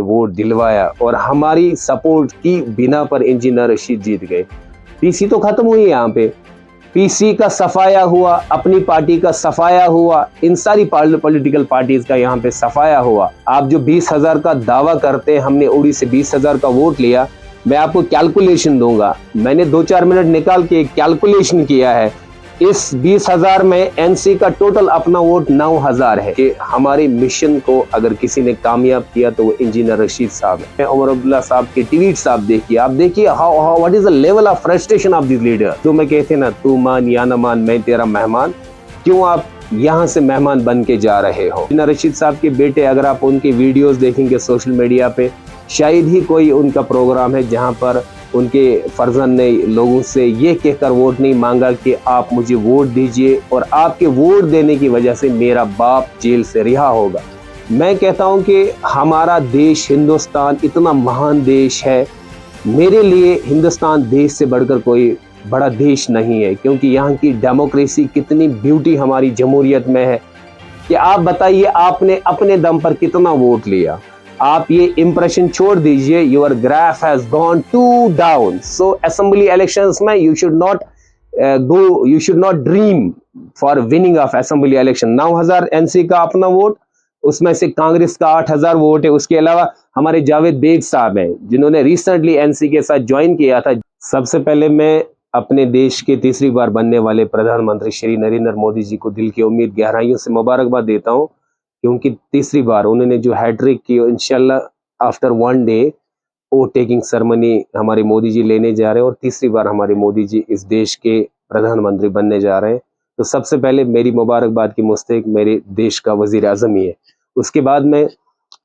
Vote दिलवाया और हमारी सपोर्ट की बिना पर इंजीनियर रशीद जीत गए। पीसी तो खत्म हुई यहाँ पे, पीसी का सफाया हुआ, अपनी पार्टी का सफाया हुआ, इन सारी पॉलिटिकल पार्टीज का यहाँ पे सफाया हुआ। आप जो 20,000 का दावा करते हैं हमने उड़ी से 20,000 का वोट लिया, मैं आपको कैलकुलेशन दूंगा। मैंने 2-4 मिनट निकाल के कैलकुलेशन किया है। इस 20,000 में एनसी का टोटल अपना वोट 9,000 है कि हमारे मिशन को अगर किसी ने कामयाब किया तो वो इंजीनियर रशीद साहब है। उमर अब्दुल्ला साहब के ट्वीट साहब देखिए, आप देखिए how what is the level of frustration of this leader. तो मैं कहते ना, तू मान या ना मान मैं तेरा मेहमान, क्यों आप यहाँ से मेहमान बन के जा रहे हो। इंजीनियर रशीद साहब के बेटे, अगर आप उनके वीडियोस देखेंगे सोशल मीडिया पे, शायद ही कोई उनका प्रोग्राम है जहाँ पर उनके फर्जन ने लोगों से ये कहकर वोट नहीं मांगा कि आप मुझे वोट दीजिए और आपके वोट देने की वजह से मेरा बाप जेल से रिहा होगा। मैं कहता हूं कि हमारा देश हिंदुस्तान इतना महान देश है, मेरे लिए हिंदुस्तान देश से बढ़कर कोई बड़ा देश नहीं है, क्योंकि यहाँ की डेमोक्रेसी कितनी ब्यूटी हमारी जमहूरियत में है कि आप बताइए आपने अपने दम पर कितना वोट लिया। आप ये इंप्रेशन छोड़ दीजिए, your graph has gone to down. So assembly elections में you should not dream for winning of assembly election. 9,000 NC का अपना वोट, उसमें से कांग्रेस का 8,000 वोट है। उसके अलावा हमारे जावेद बेग साहब हैं जिन्होंने रिसेंटली एनसी के साथ ज्वाइन किया था। सबसे पहले मैं अपने देश के तीसरी बार बनने वाले प्रधानमंत्री श्री नरेंद्र मोदी जी को दिल की उम्मीद गहराइयों से मुबारकबाद देता हूँ, क्योंकि तीसरी बार उन्होंने जो हैट्रिक की, इंशाल्लाह after 1 day vote taking ceremony हमारे मोदी जी लेने जा रहे हैं और तीसरी बार हमारे मोदी जी इस देश के प्रधानमंत्री बनने जा रहे हैं। तो सबसे पहले मेरी मुबारकबाद की मुस्तहिक मेरे देश का वजीर आजम ही है। उसके बाद में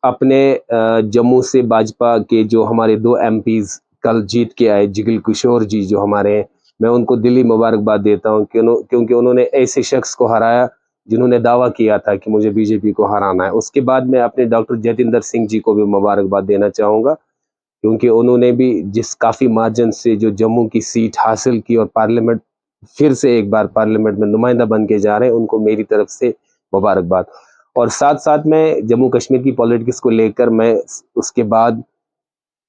अपने जम्मू से भाजपा के जो हमारे 2 एमपीज कल जीत के आए, जिगल किशोर जी जो हमारे हैं, मैं उनको दिली मुबारकबाद देता हूँ क्योंकि उन्होंने ऐसे शख्स को हराया जिन्होंने दावा किया था कि मुझे बीजेपी को हराना है। उसके बाद मैं अपने डॉक्टर जतिंदर सिंह जी को भी मुबारकबाद देना चाहूँगा, क्योंकि उन्होंने भी जिस काफ़ी मार्जिन से जो जम्मू की सीट हासिल की और पार्लियामेंट फिर से एक बार पार्लियामेंट में नुमाइंदा बन के जा रहे हैं, उनको मेरी तरफ से मुबारकबाद। और साथ साथ में जम्मू कश्मीर की पॉलिटिक्स को लेकर मैं उसके बाद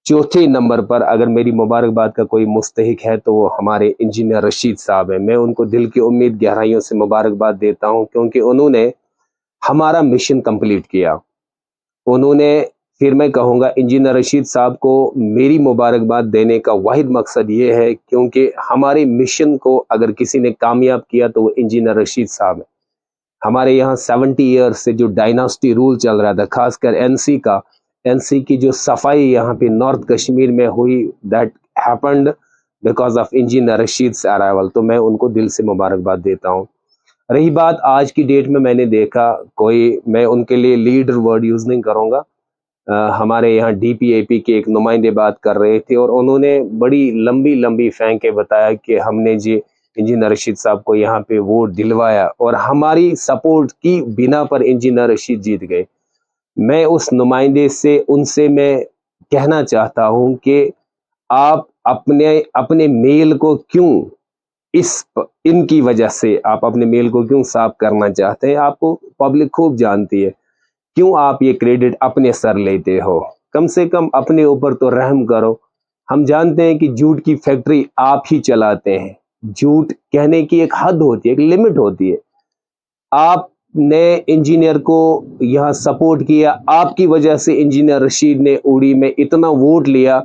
चौथे नंबर पर अगर मेरी मुबारकबाद का कोई मुस्तहिक है तो वो हमारे इंजीनियर रशीद साहब हैं। मैं उनको दिल की उम्मीद गहराइयों से मुबारकबाद देता हूं, क्योंकि उन्होंने हमारा मिशन कंप्लीट किया। उन्होंने, फिर मैं कहूँगा इंजीनियर रशीद साहब को मेरी मुबारकबाद देने का वाहिद मकसद ये है, क्योंकि हमारे मिशन को अगर किसी ने कामयाब किया तो वो इंजीनियर रशीद साहब है। हमारे यहाँ 70 ईयर्स से जो डायनास्टी रूल चल रहा था, खासकर एनसी की जो सफाई यहाँ पे नॉर्थ कश्मीर में हुई, that happened because of engineer Rashid arrival. तो मैं उनको दिल से मुबारकबाद देता हूँ। रही बात आज की डेट में, मैंने देखा मैं उनके लिए लीडर वर्ड यूज नहीं करूँगा। हमारे यहाँ डीपीएपी के एक नुमाइंदे बात कर रहे थे और उन्होंने बड़ी लंबी लंबी फेंके बताया कि हमने जी इंजीनियर रशीद साहब को यहाँ पे वोट दिलवाया और हमारी सपोर्ट की बिना पर इंजीनियर रशीद जीत गए। मैं उस नुमाइंदे से उनसे मैं कहना चाहता हूं कि आप अपने मेल को क्यों इनकी वजह से आप अपने मेल को क्यों साफ करना चाहते हैं। आपको पब्लिक खूब जानती है, क्यों आप ये क्रेडिट अपने सर लेते हो। कम से कम अपने ऊपर तो रहम करो। हम जानते हैं कि झूठ की फैक्ट्री आप ही चलाते हैं। झूठ कहने की एक हद होती है, एक लिमिट होती है। आपने इंजीनियर को यहाँ सपोर्ट किया, आपकी वजह से इंजीनियर रशीद ने उड़ी में इतना वोट लिया।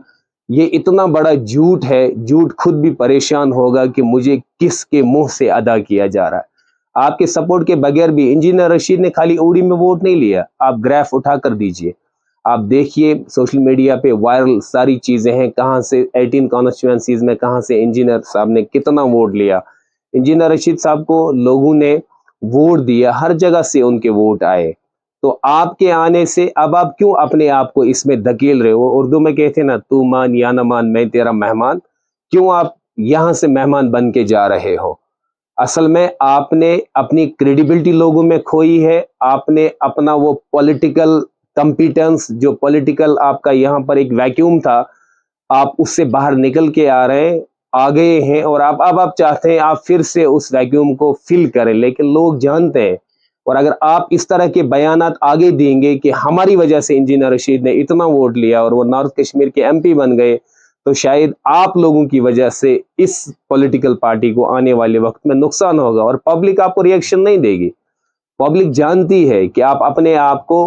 ये इतना बड़ा झूठ है, झूठ खुद भी परेशान होगा कि मुझे किसके मुंह से अदा किया जा रहा है। आपके सपोर्ट के बगैर भी इंजीनियर रशीद ने खाली उड़ी में वोट नहीं लिया। आप ग्राफ उठा कर दीजिए, आप देखिए सोशल मीडिया पे वायरल सारी चीजें हैं, कहाँ से 18 कॉन्स्टिट्यूएंसीज में कहाँ से इंजीनियर साहब ने कितना वोट लिया। इंजीनियर रशीद साहब को लोगों ने वोट दिया, हर जगह से उनके वोट आए। तो आपके आने से अब आप क्यों अपने आप को इसमें धकेल रहे हो। उर्दू में कहते हैं ना, तू मान या ना मान मैं तेरा मेहमान, क्यों आप यहां से मेहमान बन के जा रहे हो। असल में आपने अपनी क्रेडिबिलिटी लोगों में खोई है। आपने अपना वो पॉलिटिकल कंपिटेंस, जो पॉलिटिकल आपका यहाँ पर एक वैक्यूम था, आप उससे बाहर निकल के आ गए हैं और अब आप चाहते हैं आप फिर से उस वैक्यूम को फिल करें। लेकिन लोग जानते हैं और अगर आप इस तरह के बयानात आगे देंगे कि हमारी वजह से इंजीनियर रशीद ने इतना वोट लिया और वो नॉर्थ कश्मीर के एमपी बन गए, तो शायद आप लोगों की वजह से इस पॉलिटिकल पार्टी को आने वाले वक्त में नुकसान होगा और पब्लिक आपको रिएक्शन नहीं देगी। पब्लिक जानती है कि आप अपने आप को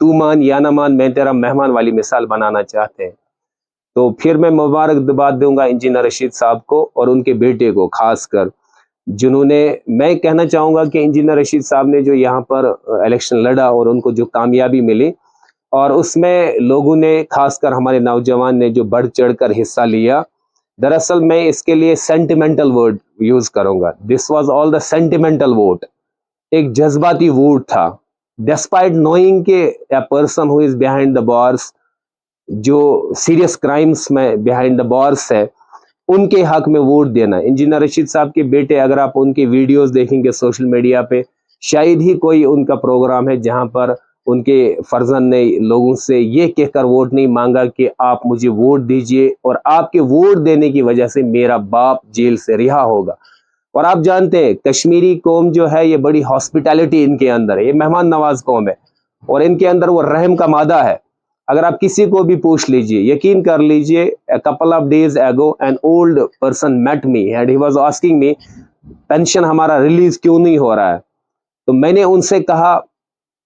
तू मान या ना मान मैं तेरा मेहमान वाली मिसाल बनाना चाहते हैं। तो फिर मैं मुबारकबाद दूंगा इंजीनियर रशीद साहब को और उनके बेटे को, खासकर जिन्होंने, मैं कहना चाहूंगा कि इंजीनियर रशीद साहब ने जो यहाँ पर इलेक्शन लड़ा और उनको जो कामयाबी मिली और उसमें लोगों ने, खासकर हमारे नौजवान ने जो बढ़ चढ़कर हिस्सा लिया, दरअसल मैं इसके लिए सेंटिमेंटल वर्ड यूज करूंगा। This was all the sentimental vote, एक जज्बाती वोट था। डिस्पाइट नोइंग के अ person who is behind the bars, जो सीरियस क्राइम्स में बिहाइंड द बार्स है, उनके हक में वोट देना। इंजीनियर रशीद साहब के बेटे, अगर आप उनके वीडियोस देखेंगे सोशल मीडिया पे, शायद ही कोई उनका प्रोग्राम है जहां पर उनके फर्जन ने लोगों से ये कहकर वोट नहीं मांगा कि आप मुझे वोट दीजिए और आपके वोट देने की वजह से मेरा बाप जेल से रिहा होगा। और आप जानते हैं कश्मीरी कौम जो है ये बड़ी हॉस्पिटैलिटी इनके अंदर है, ये मेहमान नवाज कौम है और इनके अंदर वो रहम का मादा है। अगर आप किसी को भी पूछ लीजिए, यकीन कर लीजिए, a couple of days ago an old person met me and he was asking me pension हमारा रिलीज क्यों नहीं हो रहा है। तो मैंने उनसे कहा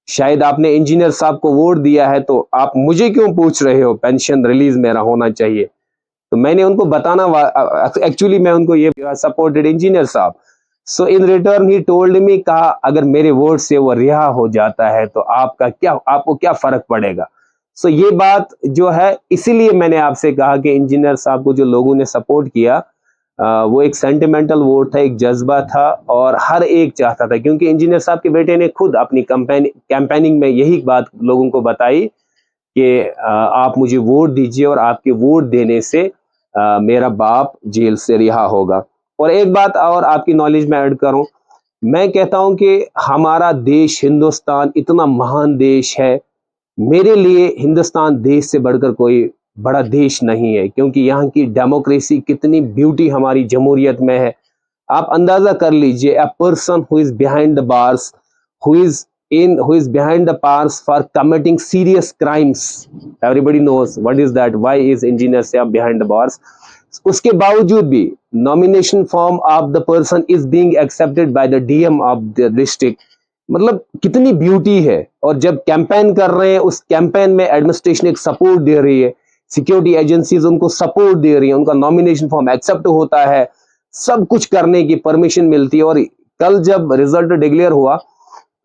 शायद आपने इंजीनियर साहब को वोट दिया है तो आप मुझे क्यों पूछ रहे हो पेंशन रिलीज मेरा होना चाहिए। तो मैंने उनको बताना, एक्चुअली मैं उनको ये सपोर्टेड इंजीनियर साहब। सो in return he told me, कहा अगर मेरे वोट से वो रिहा हो जाता है तो आपको क्या फर्क पड़ेगा। सो ये बात जो है, इसीलिए मैंने आपसे कहा कि इंजीनियर साहब को जो लोगों ने सपोर्ट किया वो एक सेंटिमेंटल वोट था, एक जज्बा था और हर एक चाहता था, क्योंकि इंजीनियर साहब के बेटे ने खुद अपनी कैंपेनिंग में यही बात लोगों को बताई कि आप मुझे वोट दीजिए और आपके वोट देने से मेरा बाप जेल से रिहा होगा। और एक बात और आपकी नॉलेज में ऐड करूं, मैं कहता हूं कि हमारा देश हिंदुस्तान इतना महान देश है, मेरे लिए हिंदुस्तान देश से बढ़कर कोई बड़ा देश नहीं है, क्योंकि यहाँ की डेमोक्रेसी कितनी ब्यूटी हमारी जमहूरियत में है। आप अंदाजा कर लीजिए, a person who is behind the bars, who is behind the bars for committing serious crimes, everybody knows what is that, why is engineer साहब बिहाइंड द बार्स। उसके बावजूद भी nomination form of the person is being accepted by the DM of the district. मतलब कितनी beauty है। और जब campaign कर रहे हैं, उस कैंपेन में एडमिनिस्ट्रेशन एक सपोर्ट दे रही है, सिक्योरिटी एजेंसीज उनको सपोर्ट दे रही है, उनका नॉमिनेशन फॉर्म एक्सेप्ट होता है, सब कुछ करने की परमिशन मिलती है। और कल जब रिजल्ट डिक्लेयर हुआ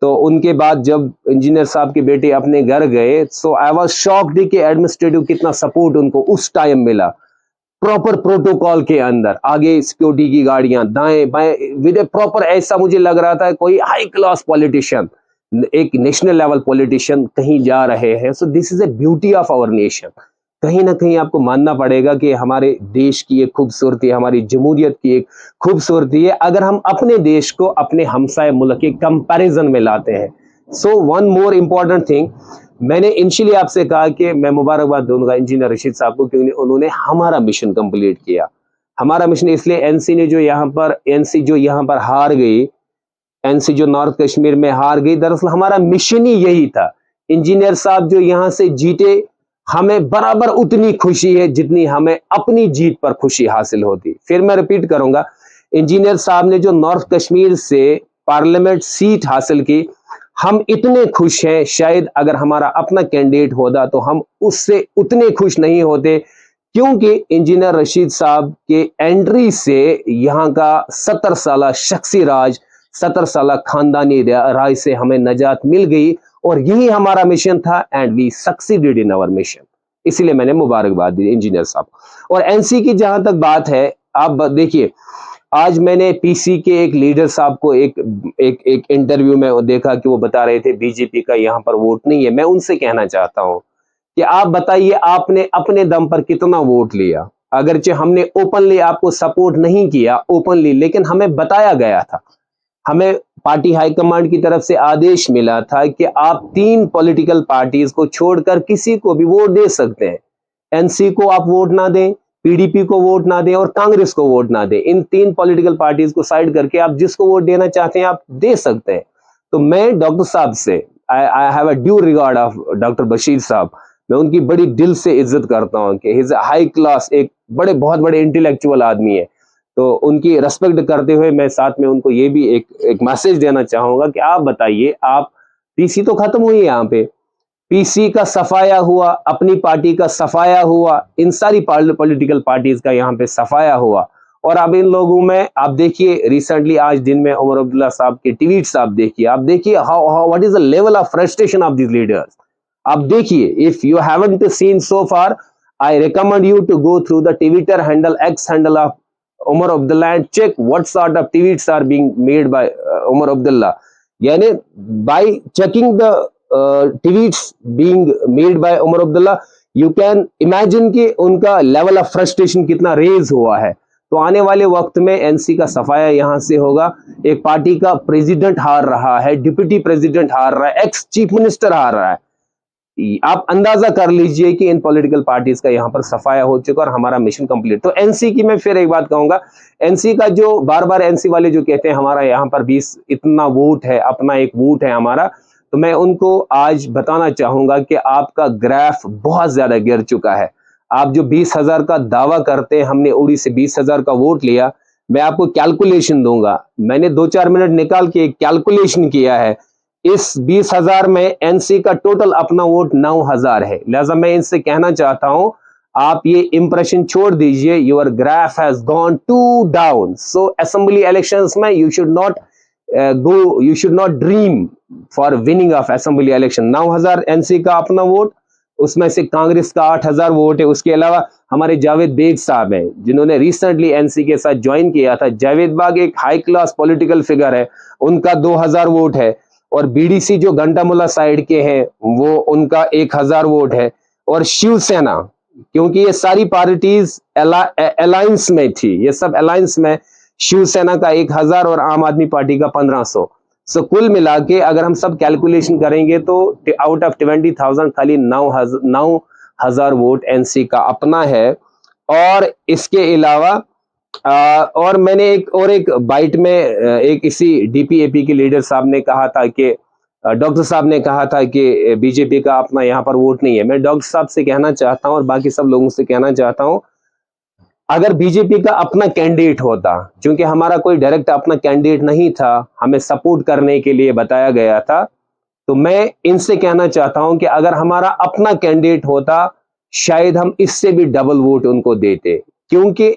तो उनके बाद जब इंजीनियर साहब के बेटे अपने घर गए, सो आई वाज शॉक्ड कि एडमिनिस्ट्रेटिव कितना सपोर्ट उनको उस टाइम मिला, प्रॉपर प्रोटोकॉल के अंदर, आगे सिक्योरिटी की गाड़ियां, दाएं बाएं विद ए प्रॉपर, ऐसा मुझे लग रहा था कोई हाई क्लास पॉलिटिशियन, एक नेशनल लेवल पॉलिटिशियन कहीं जा रहे हैं। So this is a beauty of our nation. कहीं ना कहीं आपको मानना पड़ेगा कि हमारे देश की एक खूबसूरती, हमारी जमहूरियत की एक खूबसूरती है अगर हम अपने देश को अपने हमसाए मुल्क के कंपैरिजन में लाते हैं। So one more important thing, मैंने इनिशियली आपसे कहा कि मैं मुबारकबाद दूंगा इंजीनियर रशीद साहब को, क्योंकि उन्होंने हमारा मिशन कंप्लीट किया। हमारा मिशन इसलिए, एनसी जो यहाँ पर हार गई, एनसी जो नॉर्थ कश्मीर में हार गई, दरअसल हमारा मिशन ही यही था। इंजीनियर साहब जो यहाँ से जीते, हमें बराबर उतनी खुशी है जितनी हमें अपनी जीत पर खुशी हासिल होती। फिर मैं रिपीट करूंगा, इंजीनियर साहब ने जो नॉर्थ कश्मीर से पार्लियामेंट सीट हासिल की, हम इतने खुश हैं, शायद अगर हमारा अपना कैंडिडेट होता तो हम उससे उतने खुश नहीं होते, क्योंकि इंजीनियर रशीद साहब के एंट्री से यहाँ का 70 साल शख्सी राज, 70 साल खानदानी राज से हमें नजात मिल गई और यही हमारा मिशन था and we succeeded in our mission. इसीलिए मैंने मुबारकबाद दी इंजीनियर साहब। और एनसी की जहां तक बात है, आप देखिए, आज मैंने पीसी के एक लीडर साहब को एक इंटरव्यू में देखा कि वो बता रहे थे बीजेपी का यहाँ पर वोट नहीं है। मैं उनसे कहना चाहता हूं कि आप बताइए आपने अपने दम पर कितना वोट लिया। अगरचे हमने ओपनली आपको सपोर्ट नहीं किया ओपनली, लेकिन हमें बताया गया था, हमें पार्टी हाईकमांड की तरफ से आदेश मिला था कि आप 3 पॉलिटिकल पार्टीज को छोड़कर किसी को भी वोट दे सकते हैं। एनसी को आप वोट ना दें, पीडीपी को वोट ना दें और कांग्रेस को वोट ना दें। इन 3 पॉलिटिकल पार्टीज को साइड करके आप जिसको वोट देना चाहते हैं आप दे सकते हैं। तो मैं डॉक्टर साहब से I have a due regard of doctor Bashir साहब, मैं उनकी बड़ी दिल से इज्जत करता हूँ कि हिज हाई क्लास, एक बहुत बड़े इंटेलेक्चुअल आदमी है। तो उनकी रेस्पेक्ट करते हुए मैं साथ में उनको ये भी एक मैसेज देना चाहूंगा कि आप बताइए, आप पीसी तो खत्म हुई है, यहाँ पे पीसी का सफाया हुआ, अपनी पार्टी का सफाया हुआ, इन सारी पॉलिटिकल पार्टीज का यहाँ पे सफाया हुआ। और अब इन लोगों में आप देखिए, रिसेंटली आज दिन में उमर अब्दुल्ला साहब के ट्वीट्स आप देखिए how what is the level of frustration of this leaders. आप देखिए, if you haven't seen so far, I recommend you to go through the Twitter handle, X handle of Umar Abdullah and check what sort of tweets are being made by Umar Abdullah. यानी by checking the tweets being made by Umar Abdullah, you can imagine कि उनका level of frustration कितना raise हुआ है। तो आने वाले वक्त में एनसी का सफाया यहाँ से होगा। एक पार्टी का प्रेसिडेंट हार रहा है, डिप्टी प्रेसिडेंट हार रहा है, एक्स चीफ मिनिस्टर हार रहा है। आप अंदाजा कर लीजिए कि इन पॉलिटिकल पार्टीज का यहाँ पर सफाया हो चुका और हमारा मिशन कंप्लीट। तो एनसी की मैं फिर एक बात कहूंगा, एनसी का जो बार बार एनसी वाले जो कहते हैं हमारा यहाँ पर 20 इतना वोट है, अपना एक वोट है हमारा, तो मैं उनको आज बताना चाहूंगा कि आपका ग्राफ बहुत ज्यादा गिर चुका है। आप जो 20,000 का दावा करते हैं, हमने उड़ी से 20,000 का वोट लिया, मैं आपको कैलकुलेशन दूंगा, मैंने 2-4 मिनट निकाल के कैलकुलेशन किया है। इस 20,000 में एनसी का टोटल अपना वोट 9,000 है। लिहाजा मैं इनसे कहना चाहता हूं, आप ये इंप्रेशन छोड़ दीजिए, your graph has gone to down. So assembly elections में you should not dream for winning of assembly election. 9,000 NC का अपना वोट, उसमें से कांग्रेस का 8,000 वोट है। उसके अलावा हमारे जावेद बेग साहब हैं, जिन्होंने रिसेंटली एनसी के साथ ज्वाइन किया था। जावेद बाग एक हाई क्लास पॉलिटिकल फिगर है, उनका 2,000 वोट है। और बीडीसी जो घंटामुला साइड के हैं, वो उनका 1,000 वोट है। और शिवसेना, क्योंकि ये सारी पार्टीज अलायंस में थी, ये सब अलायंस में, शिवसेना का 1,000 और आम आदमी पार्टी का 1,500। सो कुल मिला के अगर हम सब कैलकुलेशन करेंगे तो आउट ऑफ 20,000 खाली 9,000 वोट एनसी का अपना है। और इसके अलावा और मैंने एक बाइट में एक इसी डीपीएपी के लीडर साहब ने कहा था कि डॉक्टर साहब ने कहा था कि बीजेपी का अपना यहाँ पर वोट नहीं है। मैं डॉक्टर साहब से कहना चाहता हूँ और बाकी सब लोगों से कहना चाहता हूँ, अगर बीजेपी का अपना कैंडिडेट होता, क्योंकि हमारा कोई डायरेक्ट अपना कैंडिडेट नहीं था, हमें सपोर्ट करने के लिए बताया गया था, तो मैं इनसे कहना चाहता हूं कि अगर हमारा अपना कैंडिडेट होता, शायद हम इससे भी डबल वोट उनको देते। क्योंकि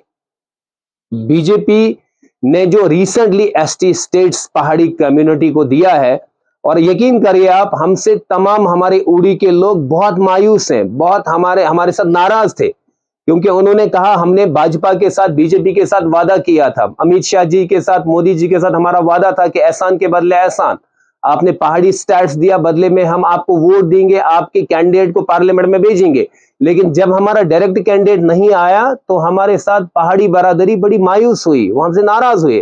बीजेपी ने जो रिसेंटली एसटी स्टेट्स पहाड़ी कम्युनिटी को दिया है, और यकीन करिए आप, हमसे तमाम हमारे उड़ी के लोग बहुत मायूस हैं, बहुत हमारे साथ नाराज थे, क्योंकि उन्होंने कहा हमने भाजपा के साथ, बीजेपी के साथ वादा किया था, अमित शाह जी के साथ, मोदी जी के साथ हमारा वादा था कि एहसान के बदले एहसान, आपने पहाड़ी स्टेट्स दिया, बदले में हम आपको वोट देंगे, आपके कैंडिडेट को पार्लियामेंट में भेजेंगे। लेकिन जब हमारा डायरेक्ट कैंडिडेट नहीं आया तो हमारे साथ पहाड़ी बरादरी बड़ी मायूस हुई, वो हमसे नाराज हुए।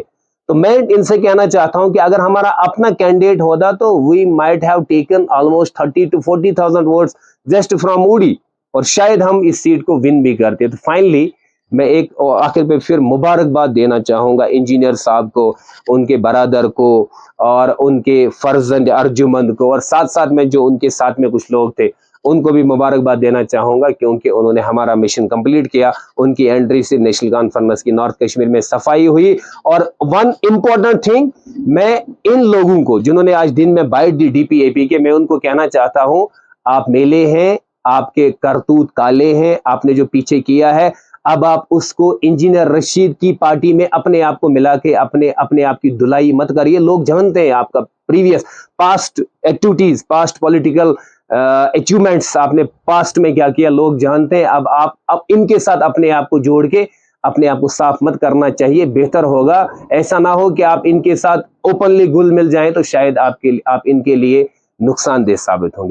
तो मैं इनसे कहना चाहता हूं कि अगर हमारा अपना कैंडिडेट होता तो we might have taken almost 30,000 to 40,000 votes just from Uri, और शायद हम इस सीट को विन भी करते। तो फाइनली मैं एक आखिर पे फिर मुबारकबाद देना चाहूंगा इंजीनियर साहब को, उनके बरादर को, और उनके फर्जंद अर्जुमंद को, और साथ साथ में जो उनके साथ में कुछ लोग थे उनको भी मुबारकबाद देना चाहूंगा, क्योंकि उन्होंने हमारा मिशन कंप्लीट किया। उनकी एंट्री से नेशनल कॉन्फ्रेंस की नॉर्थ कश्मीर में सफाई हुई। और वन इंपॉर्टेंट थिंग, मैं इन लोगों को जिन्होंने आज दिन में बाइट दी डीपीएपी के, मैं उनको कहना चाहता हूं, आप मेले हैं, आपके करतूत काले हैं, आपने जो पीछे किया है, अब आप उसको इंजीनियर रशीद की पार्टी में अपने आप को मिला के अपने आप की धुलाई मत करिए। लोग जानते हैं आपका previous past activities, past political achievements, आपने पास्ट में क्या किया लोग जानते हैं। अब इनके साथ अपने आप को जोड़ के अपने आप को साफ मत करना चाहिए, बेहतर होगा। ऐसा ना हो कि आप इनके साथ ओपनली घुल मिल जाएं, तो शायद आप इनके लिए नुकसानदेह साबित होंगे।